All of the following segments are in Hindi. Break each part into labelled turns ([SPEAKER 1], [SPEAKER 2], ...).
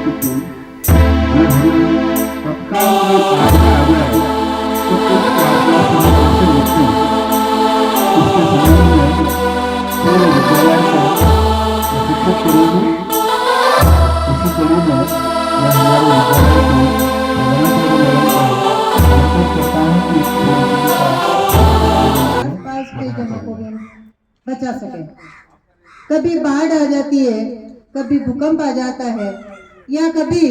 [SPEAKER 1] महत्वपूर्ण जो हमें तत्काल में प्रार्थना आ जाए तो उस प्रार्थना से हम कैसे निपटें, इसके संबंध में पूरे विद्यालय को प्रशिक्षित करेंगे। इसी कड़ी में मैं हमारे विद्यालय
[SPEAKER 2] को जनों को भी बचा सके। कभी बाढ़ आ जाती है, कभी भूकंप आ जाता है, या कभी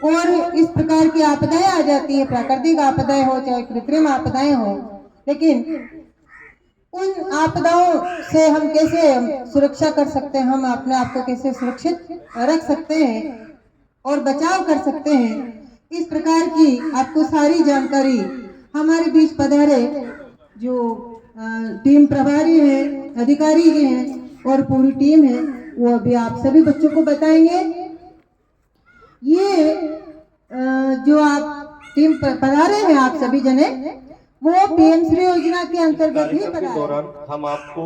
[SPEAKER 2] और इस प्रकार की आपदाएं आ जाती है, प्राकृतिक आपदाएं हो चाहे कृत्रिम आपदाएं हो, लेकिन उन आपदाओं से हम कैसे सुरक्षा कर सकते हैं, हम अपने आप को कैसे सुरक्षित रख सकते हैं और बचाव कर सकते हैं, इस प्रकार की आपको सारी जानकारी हमारे बीच पधारे जो टीम प्रभारी है, अधिकारी जी हैं और पूरी टीम है, वो अभी आप सभी बच्चों को बताएंगे। ये जो आप टीम पधारे हैं आप सभी जने, वो पीएम श्री योजना के अंतर्गत ही पधारे।
[SPEAKER 3] दौरान हम आपको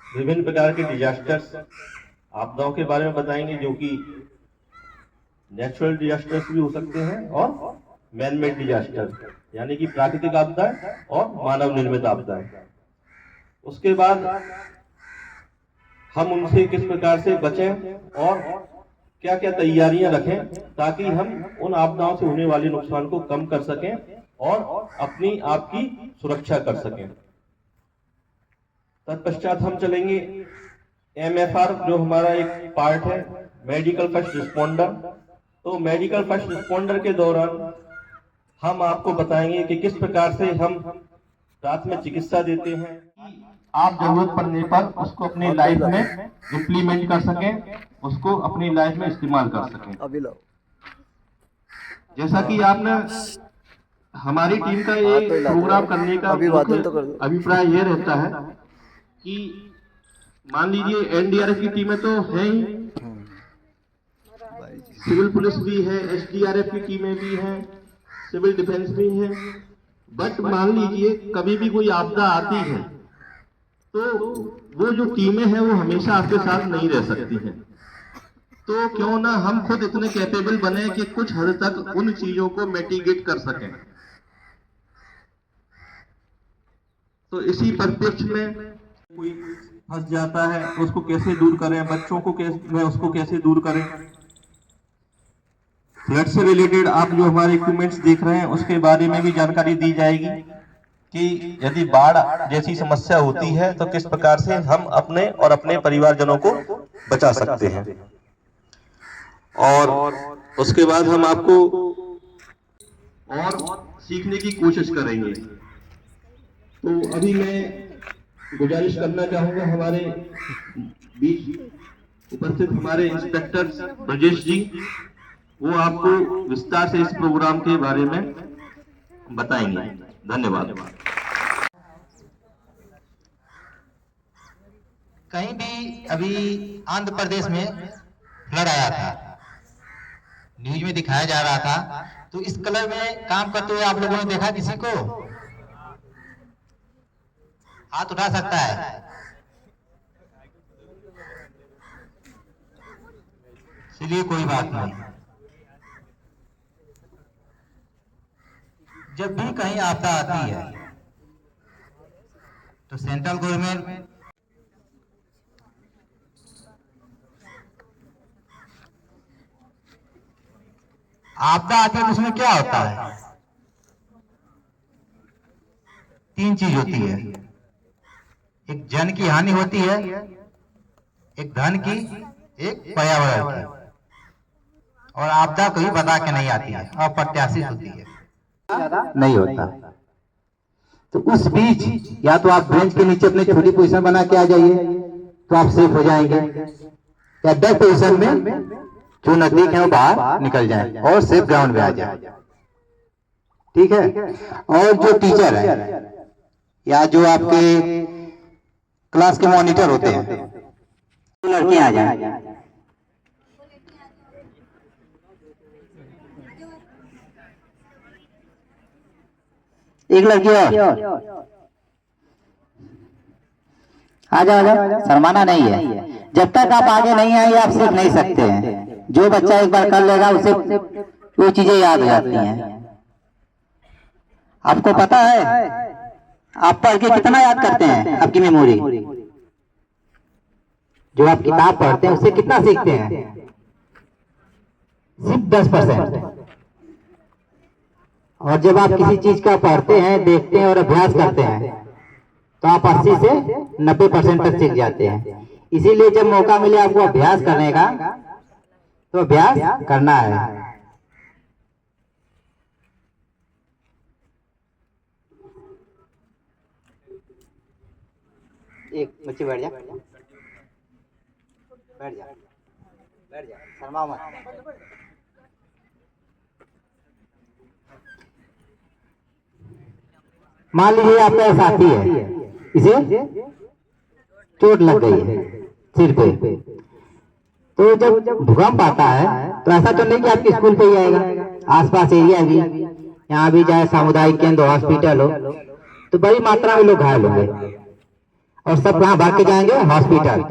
[SPEAKER 3] विभिन्न प्रकार के डिजास्टर्स, आपदाओं के बारे में बताएंगे, जो कि नेचुरल डिजास्टर्स भी हो सकते हैं और मैन मेड डिजास्टर यानी कि प्राकृतिक आपदाएं और मानव निर्मित आपदाएं। उसके बाद हम उनसे किस प्रकार से बचें और क्या क्या तैयारियां रखें ताकि हम उन आपदाओं से होने वाले नुकसान को कम कर सकें और अपनी आपकी सुरक्षा कर सकें। तत्पश्चात हम चलेंगे MFR, जो हमारा एक पार्ट है, मेडिकल फर्स्ट रिस्पॉन्डर। तो मेडिकल फर्स्ट रिस्पॉन्डर के दौरान हम आपको बताएंगे कि किस प्रकार से हम प्राथमिक चिकित्सा देते हैं, आप जरूरत पड़ने पर उसको अपनी लाइफ में इम्प्लीमेंट कर सकें, उसको अपनी लाइफ में इस्तेमाल कर सकें। जैसा कि आपने हमारी टीम का ये प्रोग्राम करने का अभिप्राय ये रहता है कि मान लीजिए NDRF की टीमें तो है ही, सिविल पुलिस भी है, SDRF की टीमें भी हैं, सिविल डिफेंस भी है, बट मान लीजिए कभी भी कोई आपदा आती है तो वो जो टीमें हैं वो हमेशा आपके साथ नहीं रह सकती हैं। तो क्यों ना हम खुद इतने कैपेबल बने कि कुछ हद तक उन चीजों को मिटिगेट कर सकें। तो इसी परिप्रेक्ष्य में कोई फंस जाता है तो उसको कैसे दूर करें, बच्चों को उसको कैसे दूर करें। फ्लड से रिलेटेड आप जो हमारे इक्विपमेंट्स देख रहे हैं उसके बारे में भी जानकारी दी जाएगी कि यदि बाढ़ जैसी समस्या होती है तो किस प्रकार से हम अपने और अपने परिवारजनों को बचा सकते हैं। और उसके बाद हम आपको और सीखने की कोशिश करेंगे। तो अभी मैं गुजारिश करना चाहूंगा हमारे बीच उपस्थित हमारे इंस्पेक्टर ब्रजेश जी, वो आपको विस्तार से इस प्रोग्राम के बारे में बताएंगे। धन्यवाद।
[SPEAKER 4] कहीं भी अभी आंध्र प्रदेश में फ्लड आया था, न्यूज में दिखाया जा रहा था, तो इस कलर में काम करते हुए आप लोगों ने देखा किसी को? हाथ उठा सकता है? चलिए कोई बात नहीं। जब भी कहीं आपदा आती है तो सेंट्रल गवर्नमेंट आपदा आती है तो उसमें क्या होता है? 3 चीज होती है। एक जन की हानि होती है, एक धन की, एक पर्यावरण की, और आपदा कभी बता के नहीं आती है, अप्रत्याशित होती है, नहीं होता। तो उस बीच या तो आप बेंच के नीचे अपनी छोटी पोजीशन बना के आ जाइए तो आप सेफ हो जाएंगे, या 10 पोजीशन में जो नजदीक है वो बाहर निकल जाए और सेफ ग्राउंड में आ जाए। ठीक है। और जो टीचर है या जो आपके क्लास के मॉनिटर होते हैं, लड़कियां आ जाए। एक लड़की और आ जाओ, शर्माना नहीं है। जब तक आप आगे नहीं आए आप सीख नहीं सकते हैं।
[SPEAKER 5] जो बच्चा एक बार कर लेगा उसे वो चीजें याद हो जाती हैं। आपको पता है आप पढ़ के कितना याद करते हैं? आपकी मेमोरी जो आप किताब पढ़ते हैं उससे कितना सीखते हैं? सिर्फ 10%। और जब आप किसी चीज का पढ़ते हैं, देखते हैं और अभ्यास करते हैं तो आप 80 से 90% तक सीख जाते हैं। इसीलिए जब मौका मिले आपको अभ्यास करने का तो अभ्यास करना है। एक बच्चे बैठ जा, बैठ जा, बैठ जा, शर्मा मत। मान लीजिए आपका साथी है, इसे चोट लग गई है सिर पे, तो जब भूकंप आता है तो ऐसा तो नहीं कि आपके स्कूल पे ही आएगा, आसपास एरिया भी यहाँ भी चाहे सामुदायिक केंद्र हॉस्पिटल हो तो बड़ी मात्रा में लोग घायल होंगे और सब कहाँ भाग के जाएंगे? हॉस्पिटल।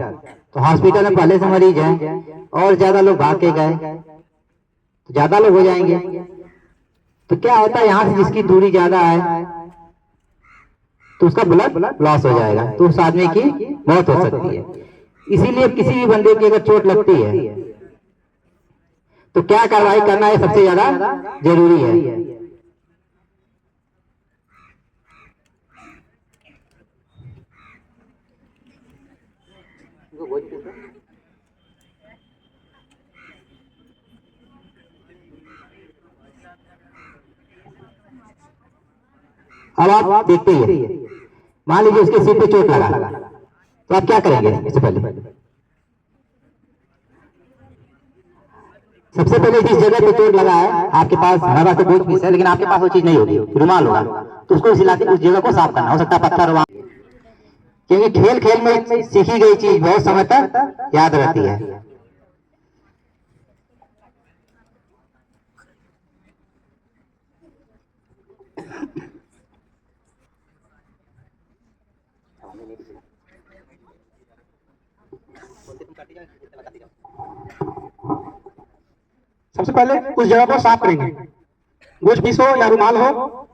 [SPEAKER 5] तो हॉस्पिटल में पहले से मरीज हैं और ज्यादा लोग भाग के गए तो ज्यादा लोग हो जाएंगे। तो क्या होता है, यहाँ से जिसकी दूरी ज्यादा है तो उसका ब्लड लॉस हो जाएगा, तो उस आदमी की मौत हो सकती है। इसीलिए किसी भी बंदे की अगर चोट लगती है तो क्या कार्रवाई करना है सबसे ज्यादा जरूरी है। अब आप देखते ही, मान लीजिए उसके सिर पे चोट लगा तो आप क्या करेंगे? इससे पहले सबसे पहले जिस जगह पे चोट लगा है आपके पास हमारे पास तो बहुत पीस है, लेकिन आपके पास वो चीज नहीं होगी, रुमाल होगा, तो उसको सिला के उस जगह को साफ करना। हो सकता है पत्थर रुमाल, क्योंकि खेल खेल में सीखी गई चीज बहुत समय तक याद रहती है।
[SPEAKER 6] सबसे पहले उस जगह को साफ करेंगे। गोश पीस हो या रुमाल हो,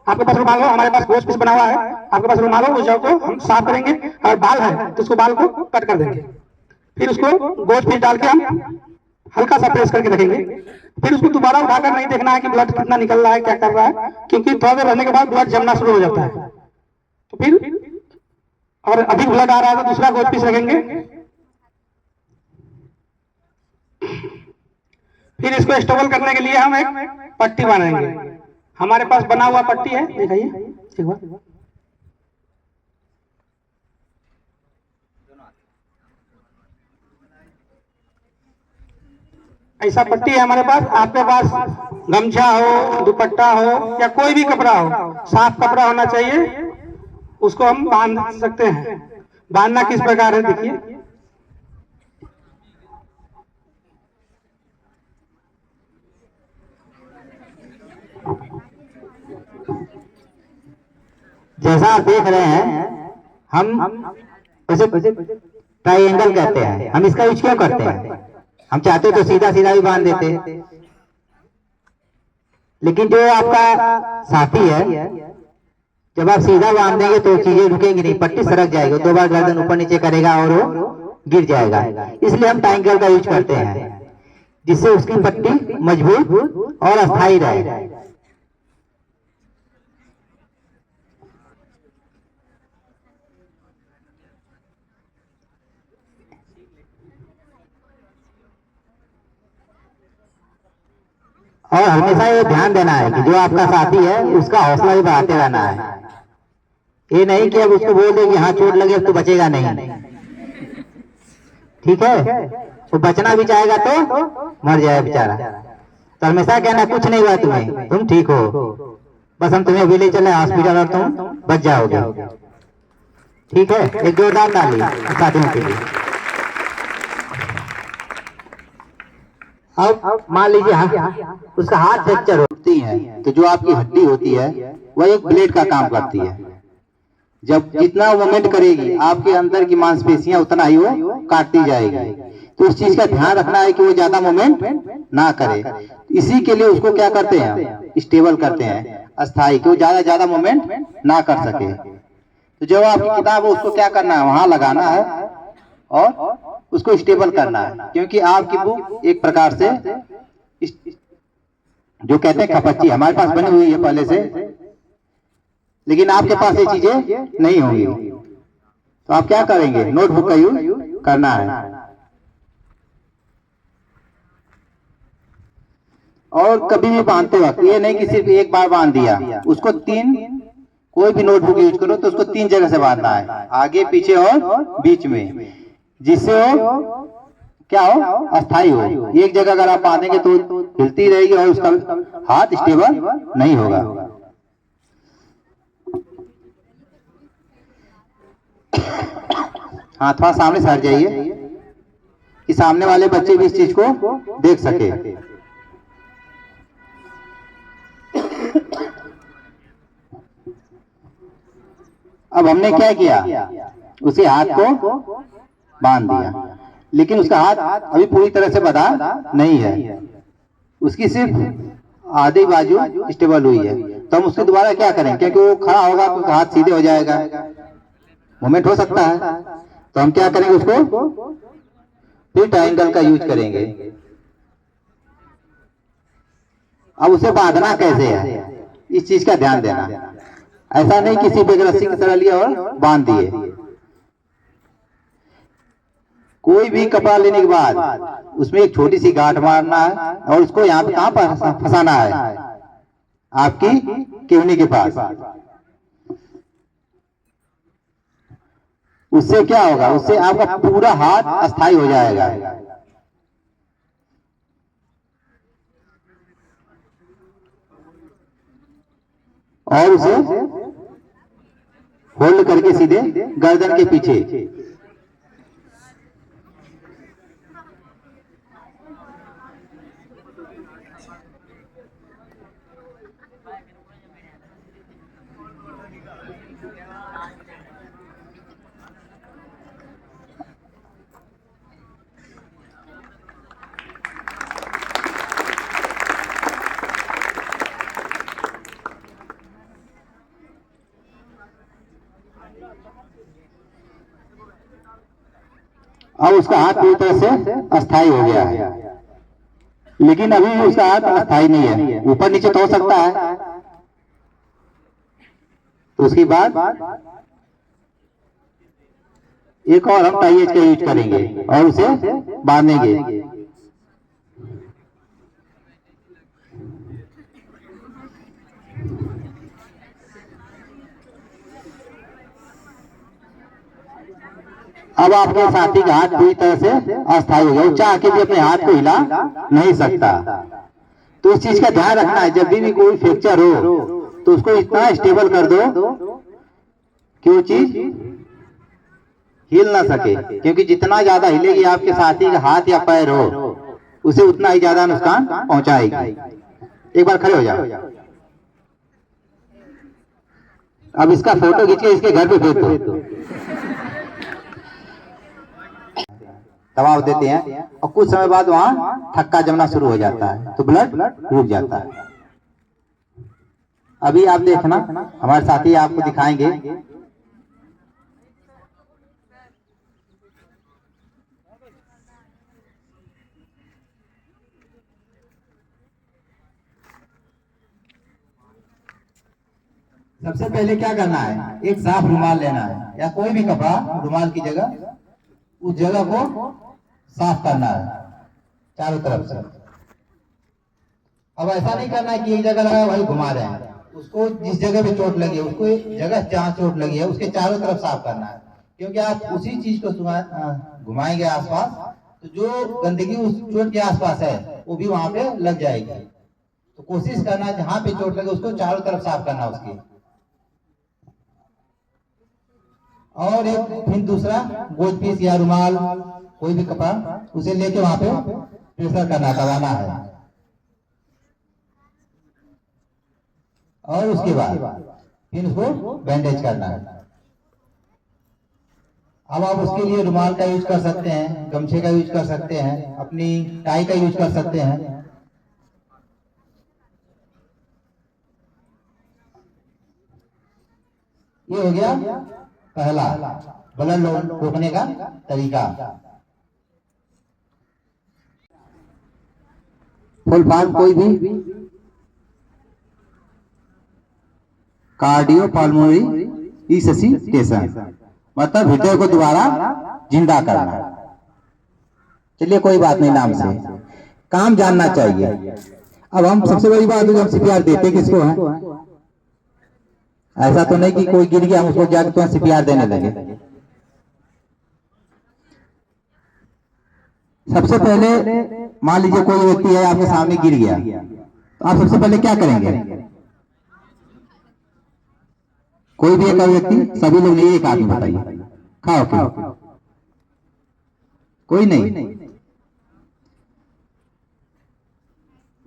[SPEAKER 6] आपके पास रुमाल हो, हमारे पास गोश पीस बना हुआ है, आपके पास रुमाल हो, उस जगह को हम साफ करेंगे। और बाल है तो उसको बाल को कट कर देंगे, फिर उसको गोश पीस डाल के हम हल्का सा प्रेस करके रखेंगे। फिर उसको दोबारा उठाकर नहीं देखना है कि ब्लड कितना निकल रहा है, क्या कर रहा है, क्योंकि थोड़ा देर रहने के बाद ब्लड जमना शुरू हो जाता है। तो फिर और अधिक ब्लड आ रहा है तो दूसरा गोश पीस रखेंगे। फिर इसको स्टेबल करने के लिए हम एक पट्टी बनाएंगे। हमारे पास बना हुआ पट्टी है, दिखाइए एक बार। ऐसा पट्टी है हमारे पास। आपके पास गमछा हो, दुपट्टा हो या कोई भी कपड़ा हो, साफ कपड़ा होना चाहिए, उसको हम बांध सकते हैं। बांधना किस प्रकार है देखिए,
[SPEAKER 5] जैसा आप देख रहे हैं हम उसे ट्राइंगल कहते हैं। हम इसका यूज क्यों करते हैं? हम चाहते तो सीधा सीधा भी बांध देते, लेकिन जो आपका साथी है जब आप सीधा बांध देंगे तो चीजें रुकेंगी नहीं, पट्टी सरक जाएगी, 2 बार गर्दन ऊपर नीचे करेगा और वो गिर जाएगा। इसलिए हम ट्राइंगल का यूज करते हैं जिससे उसकी पट्टी मजबूत और अस्थायी रहे। और हमेशा ये ध्यान देना है कि जो आपका साथी है उसका हौसला भी बढ़ाते रहना है। ये नहीं कि अब उसको बोल दे कि हाँ चोट लगे अब तो बचेगा नहीं, ठीक है? वो बचना भी चाहेगा तो मर जाएगा बेचारा। तो हमेशा कहना कुछ नहीं हुआ तुम्हें, तुम ठीक हो, बस हम तुम्हें अभी ले चले हॉस्पिटल और तुम बच जाओगे, ठीक है? एक जोरदार ताली साथियों के लिए। अब मान लीजिए उसका हाथ फ्रैक्चर होती है तो जो आपकी हड्डी होती है वह एक ब्लेड का काम करती है। जब जितना मूवमेंट करेगी आपके अंदर की मांसपेशियां उतना ही वो काटती जाएगी, तो इस चीज का ध्यान रखना है कि वो ज्यादा मूवमेंट ना करे। इसी के लिए उसको क्या करते हैं, स्टेबल करते हैं, अस्थाई, कि वो ज्यादा मूवमेंट ना कर सके। तो जब आपकी किताब है उसको क्या करना है, वहां लगाना है और उसको स्टेबल करना है। क्योंकि आपकी बुक एक प्रकार से जो कहते हैं खपच्ची, हमारे पास बनी हुई है पहले से, लेकिन आपके पास ये चीजें नहीं होंगी। तो आप क्या करेंगे, नोटबुक का यूज करना है। और कभी भी बांधते वक्त ये नहीं कि सिर्फ एक बार बांध दिया, उसको कोई भी नोटबुक यूज करो तो उसको 3 जगह से बांधना है, आगे पीछे और बीच में, जिससे वो क्या हो, अस्थाई हो। एक जगह अगर आप बांधेंगे तो हिलती रहेगी और उसका हाथ स्टेबल नहीं होगा। हाँ, थोड़ा सामने से हट जाइए कि सामने वाले बच्चे भी इस चीज को देख सके। अब हमने क्या किया, उसे हाथ को बांध दिया, लेकिन उसका हाथ अभी पूरी तरह से बंधा नहीं है, उसकी सिर्फ आधी बाजू स्टेबल हुई है। तो हम उसके दोबारा क्या करें, क्योंकि वो खड़ा होगा तो हाथ सीधे हो जाएगा, मूवमेंट हो सकता है। तो हम क्या करेंगे, उसको फिर ट्रायंगल का यूज करेंगे। अब उसे बांधना कैसे है, इस चीज का ध्यान देना। ऐसा नहीं किसी पे रस्सी की तरह लिया और बांध दिए। कोई भी कपड़ा लेने के बाद उसमें एक छोटी सी गांठ मारना है और उसको यहाँ पे कहां पर फंसाना है, आपकी केवनी के पास। उससे क्या होगा, उससे आपका पूरा हाथ अस्थाई हो जाएगा। और उसे होल्ड करके सीधे गर्दन के पीछे। अब उसका हाथ पूरी तरह से अस्थाई हो गया है, लेकिन अभी भी उसका हाथ अस्थाई नहीं है, ऊपर नीचे तो हो सकता है। तो उसके बाद एक और हम टाई एज का यूज करेंगे और उसे बांधेंगे। अब आपके साथी का हाथ पूरी तरह से अस्थाई हो गया, वो चाह के भी अपने हाथ को हिला नहीं सकता। तो इस चीज का ध्यान रखना है, जब भी कोई फ्रैक्चर हो तो उसको इतना स्टेबल कर दो कि वो चीज हिल ना सके। क्योंकि जितना ज्यादा हिलेगी आपके साथी का हाथ या पैर हो, उसे उतना ही ज्यादा नुकसान पहुंचाएगी। एक बार खड़े हो जाओ। अब इसका फोटो खींच के इसके घर पे भेज दो। दबाव देते हैं और कुछ समय बाद वहां थक्का जमना शुरू हो जाता है, तो ब्लड रुक जाता है। अभी आप देखना, हमारे साथी आपको दिखाएंगे। सबसे पहले क्या करना है, एक साफ रुमाल लेना है या कोई भी कपड़ा, रुमाल की जगह उस जगह को साफ करना है चारों तरफ से। अब ऐसा नहीं करना है कि एक जगह लगा वही घुमा रहे हैं, उसको जिस जगह पे चोट लगी है, उसको जगह जहाँ चोट लगी है उसके चारों तरफ साफ करना है। क्योंकि आप उसी चीज को घुमाएंगे आसपास, तो जो गंदगी उस चोट के आसपास है वो भी वहां पे लग जाएगी। तो कोशिश करना जहाँ पे चोट लगे उसको चारों तरफ साफ करना उसकी। और एक फिर दूसरा गोद पीस या रुमाल, कोई भी कपड़ा, उसे लेके वहां पे प्रेशर करना, दबाना है। और उसके बाद फिर उसको बैंडेज करना है। अब आप उसके लिए रुमाल का यूज कर सकते हैं, गमछे का यूज कर सकते हैं, अपनी टाई का यूज कर सकते हैं। ये हो गया पहला ब्लड रोकने का तरीका। फुल फॉर्म कोई भी कार्डियो पल्मोनरी रिससिटेशन, मतलब हृदय को दोबारा जिंदा करना। चलिए कोई बात नहीं, नाम से काम जानना चाहिए। अब हम सबसे बड़ी बात है, हम सीपीआर देते किसको हैं? ऐसा तो नहीं कि कोई गिर गया हम उसको जाकर तो सीपीआर देने लगे। सबसे पहले मान लीजिए कोई व्यक्ति है आपके सामने गिर गया, तो आप सबसे पहले क्या करेंगे? कोई भी एक व्यक्ति, सभी लोग नहीं, एक आदमी बताइए। खाओ क्यों? कोई नहीं।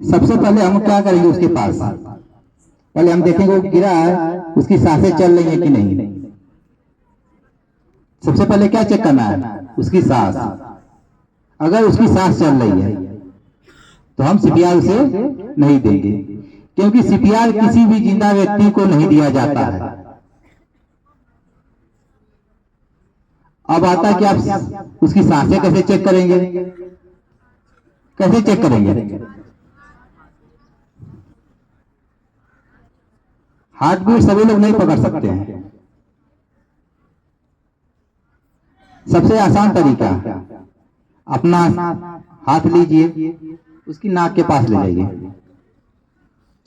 [SPEAKER 5] सबसे पहले हम क्या करेंगे? उसके पास पहले हम देखेंगे वो गिरा है, उसकी सांसें चल रही है कि नहीं। सबसे पहले क्या चेक करना है? उसकी सांस। अगर उसकी सांस चल रही है तो हम सीपीआर उसे नहीं देंगे, क्योंकि सीपीआर किसी भी जिंदा व्यक्ति को नहीं दिया जाता है। अब आता है कि आप उसकी सांसें कैसे चेक करेंगे? कैसे चेक करेंगे? हार्ट बीट सभी लोग नहीं पकड़ सकते हैं। सबसे आसान तरीका, अपना हाथ लीजिए, उसकी नाक के पास ले जाइए।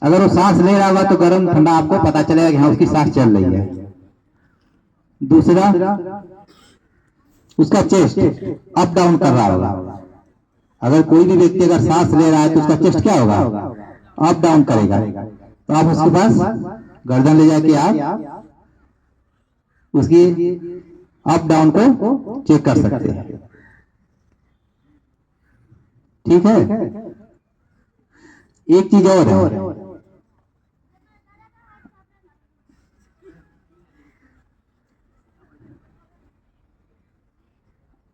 [SPEAKER 5] अगर वो सांस ले रहा होगा तो गर्म ठंडा आपको पता चलेगा कि हाँ उसकी सांस चल रही है। दूसरा, उसका चेस्ट अप डाउन कर रहा होगा। अगर कोई भी व्यक्ति अगर सांस ले रहा है तो उसका चेस्ट क्या होगा? अप डाउन करेगा। तो आप उसके पास गर्दन ले जाके आप उसकी अप डाउन को चेक कर सकते हैं। ठीक है। एक चीज और है,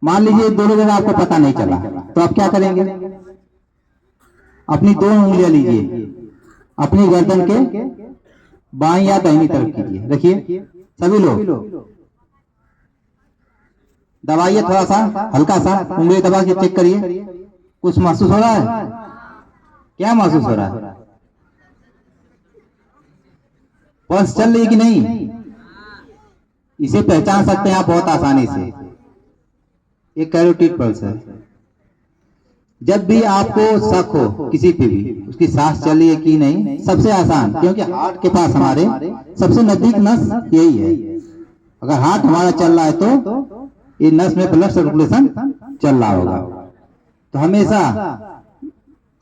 [SPEAKER 5] मान लीजिए दोनों जगह आपको पता नहीं चला, तो आप क्या करेंगे? अपनी दोनों उंगलियां लीजिए, अपनी गर्दन के बाईं या दाहिनी तरफ कीजिए। रखिए सभी लोग, दबाइए थोड़ा सा, हल्का सा उंगली दबा के चेक करिए। कुछ महसूस हो रहा है? क्या महसूस हो रहा है? पल्स चल रही है कि नहीं? इसे पहचान सकते हैं आप बहुत आसानी से। ये कैरोटिड पल्स है। जब भी आपको शक हो किसी पे भी उसकी सांस चल रही है कि नहीं, सबसे आसान, क्योंकि हार्ट के पास हमारे सबसे नजदीक नस यही है। अगर हार्ट हमारा चल रहा है तो ये नस में ब्लड सर्कुलेशन चल रहा होगा। तो हमेशा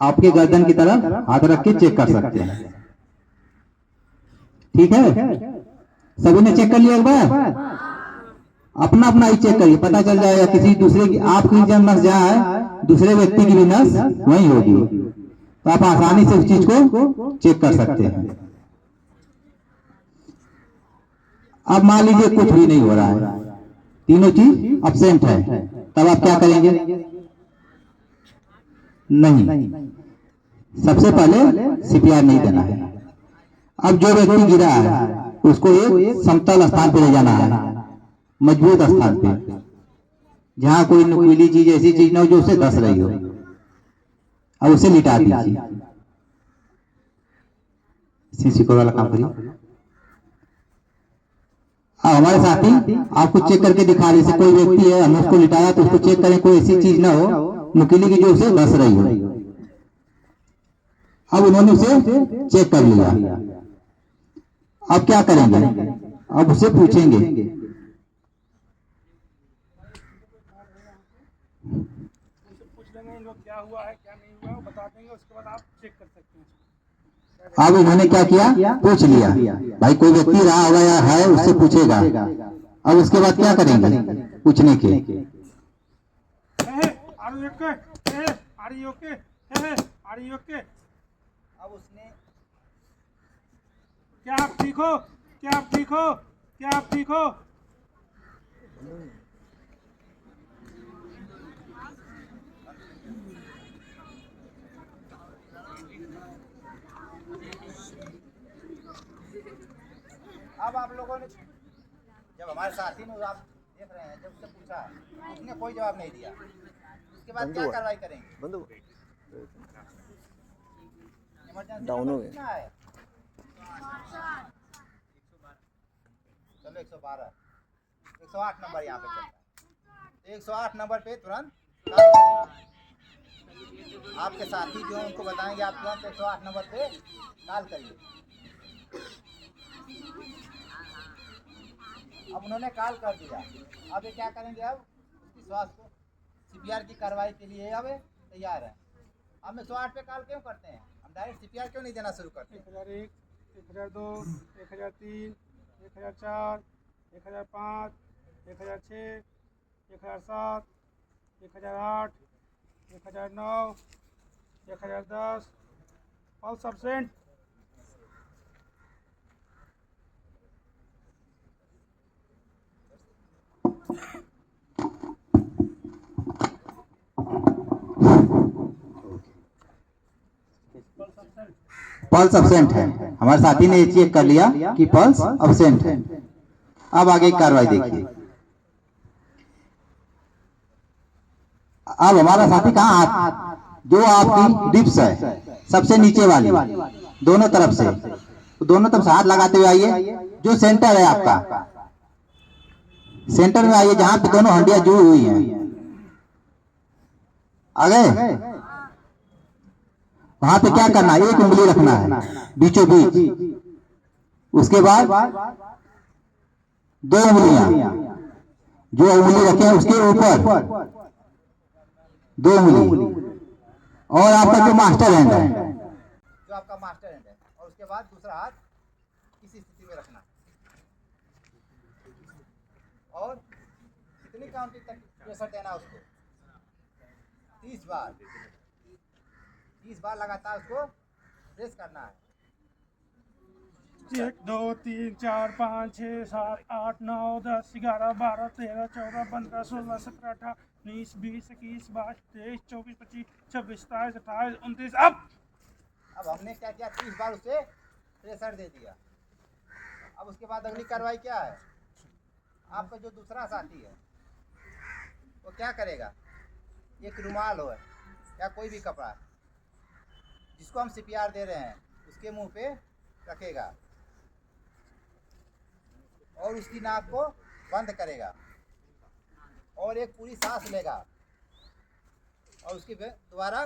[SPEAKER 5] आपके गर्दन की तरफ हाथ रख के चेक कर सकते हैं। ठीक है, सभी ने चेक कर लिया एक बार? अपना अपना ही चेक करिए, पता चल जाएगा किसी दूसरे की, आपकी जब नस जहाँ है दूसरे व्यक्ति की भी नस वही होगी, तो आप आसानी से उस चीज को चेक कर सकते हैं। अब मान लीजिए कुछ भी नहीं हो रहा है, तीनों चीज अब्सेंट है, तब आप क्या करेंगे? नहीं, सबसे पहले सीपीआर नहीं देना है। अब जो व्यक्ति गिरा है उसको एक समतल स्थान पे ले जाना है, मजबूत स्थान पे, जहां कोई नुकीली चीज, ऐसी चीज ना हो जो उसे धस रही हो। अब उसे लिटा दीजिए। सीसी वाला काम करिए। हमारे साथी आपको चेक करके दिखा रही है, कोई व्यक्ति है हमने उसको लिटाया तो उसको चेक करें कोई ऐसी चीज ना हो नुकीली की जो उसे धस रही हो। अब उन्होंने उसे चेक कर लिया। अब क्या करेंगे? अब उसे पूछेंगे,
[SPEAKER 6] क्या हुआ है क्या नहीं हुआ, बता देंगे, उसके बाद आप चेक कर सकते हैं।
[SPEAKER 5] अब उन्होंने क्या किया? पूछ लिया। भाई कोई व्यक्ति रहा होगा या है, उससे पूछेगा। अब उसके बाद क्या करेंगे? पूछने के
[SPEAKER 6] अब उसने, क्या आप ठीक हो? क्या आप ठीक हो? क्या आप ठीक हो?
[SPEAKER 4] अब आप लोगों ने जब हमारे साथी ने आप देख रहे हैं जब उससे पूछा उसने कोई जवाब नहीं दिया, उसके बाद क्या कार्रवाई करेंगे?
[SPEAKER 7] बंद हो गए,
[SPEAKER 4] इमरजेंसी
[SPEAKER 7] डाउन हो
[SPEAKER 4] नंबर
[SPEAKER 7] गए।
[SPEAKER 4] कितना है? चलो 112 108 नंबर यहाँ पे चलता है। 108 नंबर पे तुरंत कॉल करेंगे। आपके साथी जो हैं उनको बताएंगे आप तुरंत 108 नंबर पे कॉल करिए। अब उन्होंने कॉल कर दिया, अब ये क्या करेंगे? अब उसकी स्वास्थ्य को सीपीआर की कार्रवाई के लिए अब तैयार है। हम 108 पे कॉल क्यों करते हैं? हम डायरेक्ट सीपीआर क्यों नहीं देना शुरू करते?
[SPEAKER 6] 1001, 1002, 1003, 1004, 1005, 1006, 1007, 1008, 1009, 1010, पल्स एब्सेंट।
[SPEAKER 5] पल्स अब्सेंट है। हमारे साथी ने चेक कर लिया कि पल्स अब्सेंट है। अब आगे की कार्रवाई देखिए। अब हमारा साथी कहाँ हाथ, जो आपकी डिप्स है सबसे नीचे वाली, दोनों तरफ से, दोनों तरफ से हाथ लगाते हुए आइए। जो सेंटर है आपका, सेंटर में आइए जहां पे दोनों हड्डियां जुड़ी हुई हैं। आ गए? वहां पे क्या करना है? एक उंगली रखना है बीचों बीच, उसके बाद दो उंगलियां, जो उंगली रखे उसके ऊपर दो उंगली, और आपका जो मास्टर हैंड है,
[SPEAKER 4] जो आपका मास्टर हैंड है, और उसके बाद दूसरा हाथ किसी स्थिति में रखना और कितनी काउंटिंग तक प्रेशर देना उसको? 30 बार, 30 बार लगातार उसको प्रेस करना है।
[SPEAKER 6] 1 2 3 4 5 6 7 8 9 10 11 12 13 14 15 16 17 18 19 20 21 22 23 24 25 26 27 28 29
[SPEAKER 4] अब हमने क्या किया? 30 बार उसे प्रेशर दे दिया। अब उसके बाद अगली कार्रवाई क्या है? आपका जो दूसरा साथी है वो क्या करेगा? एक रुमाल हो या कोई भी कपड़ा जिसको हम सीपीआर दे रहे हैं उसके मुंह पे रखेगा और उसकी नाक को बंद करेगा और एक पूरी सांस लेगा और उसके दोबारा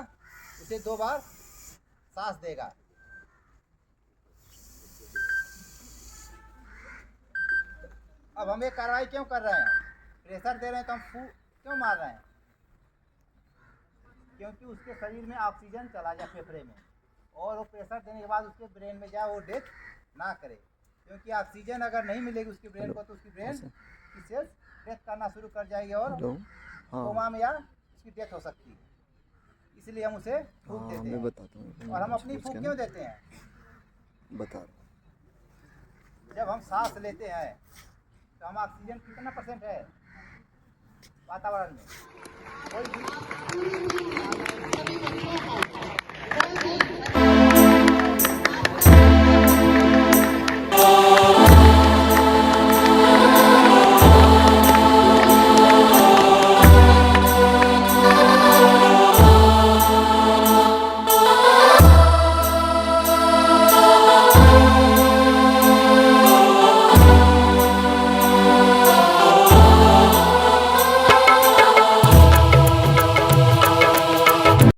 [SPEAKER 4] उसे 2 बार सांस देगा। अब हम ये कार्रवाई क्यों कर रहे हैं? प्रेशर दे रहे हैं तो हम क्यों मार रहे हैं? क्योंकि उसके शरीर में ऑक्सीजन चला जाए फेफड़े में और वो प्रेशर देने के बाद उसके ब्रेन में जाए, वो डेथ ना करे। क्योंकि ऑक्सीजन अगर नहीं मिलेगी उसकी ब्रेन को तो उसकी ब्रेन की सेल्स डेथ करना शुरू कर जाएगी और कोमा में या उसकी डेथ हो सकती है। इसलिए हम उसे फूंक देते हैं।
[SPEAKER 7] बताता हूँ।
[SPEAKER 4] और हम अपनी फूंक क्यों देते हैं?
[SPEAKER 7] बता
[SPEAKER 4] जब हम सांस लेते हैं तो हम ऑक्सीजन कितना % है वातावरण में? कोई भी